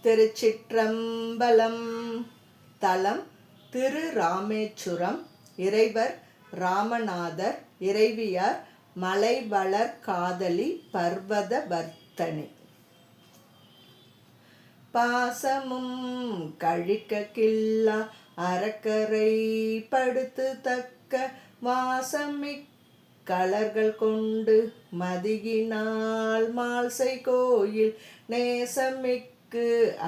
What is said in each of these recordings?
திருச்சிற்றம்பலம். தலம் திருராமேச்சுரம். இறைவர் ராமநாதர். இறைவியார் மலைவளர் காதலி பர்வத வர்த்தனி. பாசமும் கழிக்க கில்லா அறக்கரை படுத்து தக்க வாசமிக் கலர்கள் கொண்டு மதியினால் மால்சை கோயில் நேசமிக்கு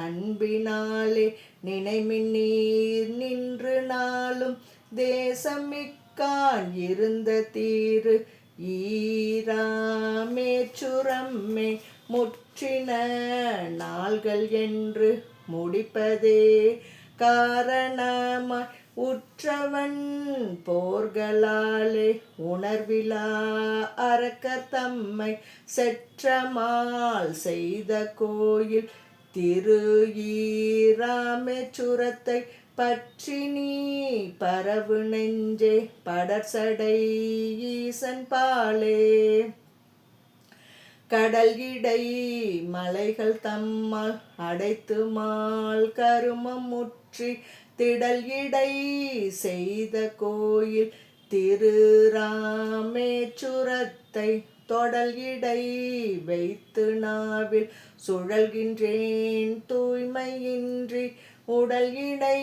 அன்பினாலே நினைமின் நீர் நின்று நாளும் தேசமிக்கான் இருந்த தீரு ஈராமேச்சுரம்மே முற்றின நாள்கள் என்று முடிப்பதே காரணமாய் உற்றவன் போர்களாலே உணர்விலா அரக்கர் தம்மை செற்றமால் செய்த கோயில் திரு ஈராமேச்சுரத்தை பற்றி நீ பரவு நெஞ்சே படர்சடை ஈசன் பாலே. கடல் இடை மலைகள் தம்மால் அடைத்து மால் கருமம் முற்றி திடல் இடை செய்த கோயில் திரு ராமேச்சுரத்தை தொடல் இடை வைத்து நாவில் சுழல்கின்றேன் தூய்மையின்றி உடல் இடை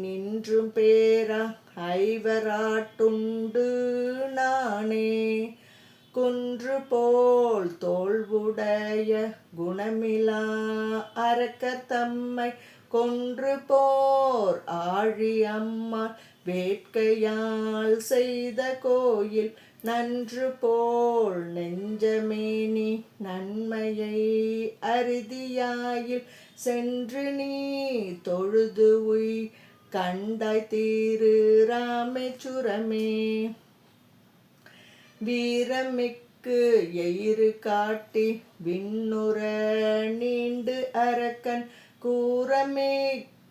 நின்றும் பேரா ஐவராட்டுண்டு நானே. குன்று போல் தோல்வுடைய குணமிலா அரக்கர் தம்மை கொன்று போர் ஆழி அம்மாள் வேட்கையால் செய்த கோயில் நன்று போல் நெஞ்சமேனி நன்மையை அரிதியாயில் சென்று நீ தொழுது உய் கண்டாய் தீரு ராமேச்சுரமே. வீரமிக்கு எயிறு காட்டி விண்ணுற நீண்டு அரக்கன் கூரமே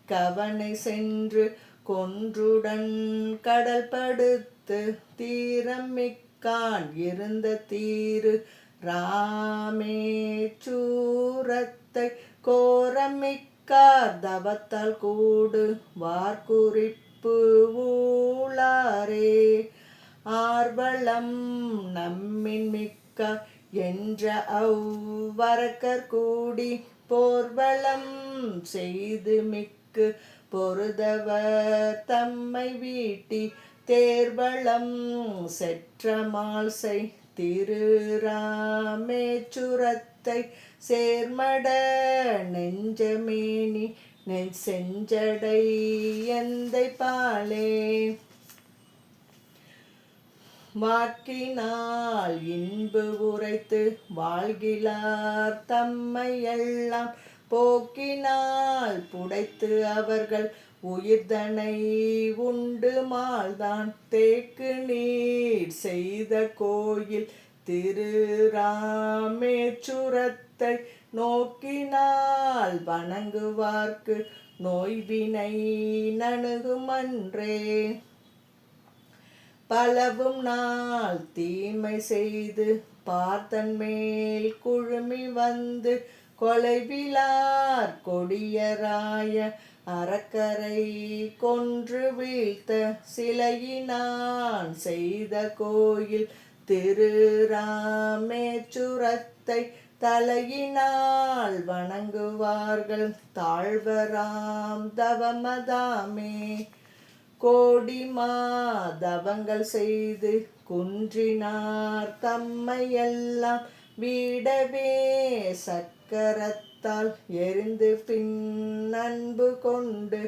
கவனை சென்று கொன்றுடன் கடல் படுத்து தீரமிக்கான் இருந்த தீரு ராமேச்சுரத்தை கோரமிக்கார் தவத்தால் கூடு வார்குறிப்பு ஊளாரே. ஆர்வலம் நம்மின் மிக்க என்ற அவ்வரக்கர் கூடி போர்வலம் செய்து மிக்கு பொருதவர் தம்மை வீட்டி தேர்வளம் செற்றமால்சை திரு ராமேச்சுரத்தை சேர்மட நெஞ்சமேனி செஞ்சடை எந்தை பாலே. வாக்கினால் இன்பு உரைத்து வாழ்கிலார் தம்மை எல்லாம் போக்கினால் புடைத்து அவர்கள் உயிர்தனை உண்டு மால்தான் தேக்கு நீர் செய்த கோயில் திரு ராமேச்சுரத்தை நோக்கினால் வணங்குவார்க்கு நோய்வினை நணுகுமன்றே. பலவும் நாள் தீமை செய்து பார்த்தன் மேல் குழுமி வந்து கொலைவிலார் கொடியராய அரக்கரை கொன்று வீழ்த்த சிலையினான் செய்த கோயில் திரு ராமேச்சுரத்தை தலையினால் வணங்குவார்கள் தாழ்வராம் தவமதாமே. கோடி மாதவங்கள் செய்து குன்றினார் தம்மை எல்லாம் வீடவே சக்கரத்தால் எரிந்து பின் அன்பு கொண்டு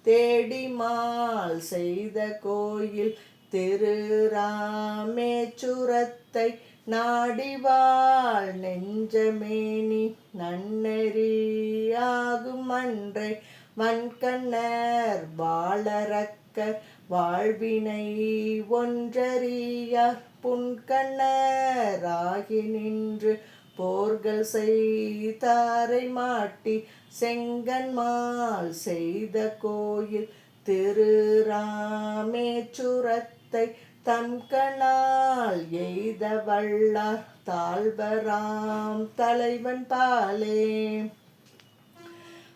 தேடிமால் செய்த கோயில் திரு ராமேச்சுரத்தை நாடிவாள் நெஞ்சமேனி நன்னெறியாகும் அன்றை வன்கண்ணர் வாழறக்க வாழ்வினை ஒன்றறியார் புன்கண்ணராகி நின்று போர்கள் செய்தாரை மாட்டி செங்கன்மால் செய்த கோயில் திரு ராமேச்சுரத்தை தம்கணால் எய்த வல்லார் தாழ்வராம் தலைவன் பாலே.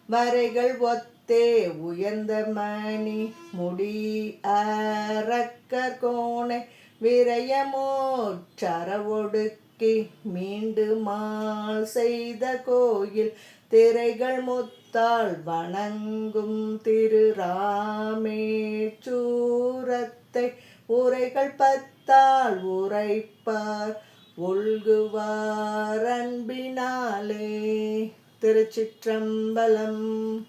வரைகள் ஒத்தே உயர்ந்த மணி முடி அரக்கர் கோணை விரயமோற்றரவொடுக்கி மீண்டு மால் செய்த கோயில் திரைகள் முத்தால் வணங்கும் திருராமேச்சூரத்தை உரைகள் பத்தால் உரைப்பார் ஒல்குவார் அன்பினாலே. திருச்சிற்றம்பலம்.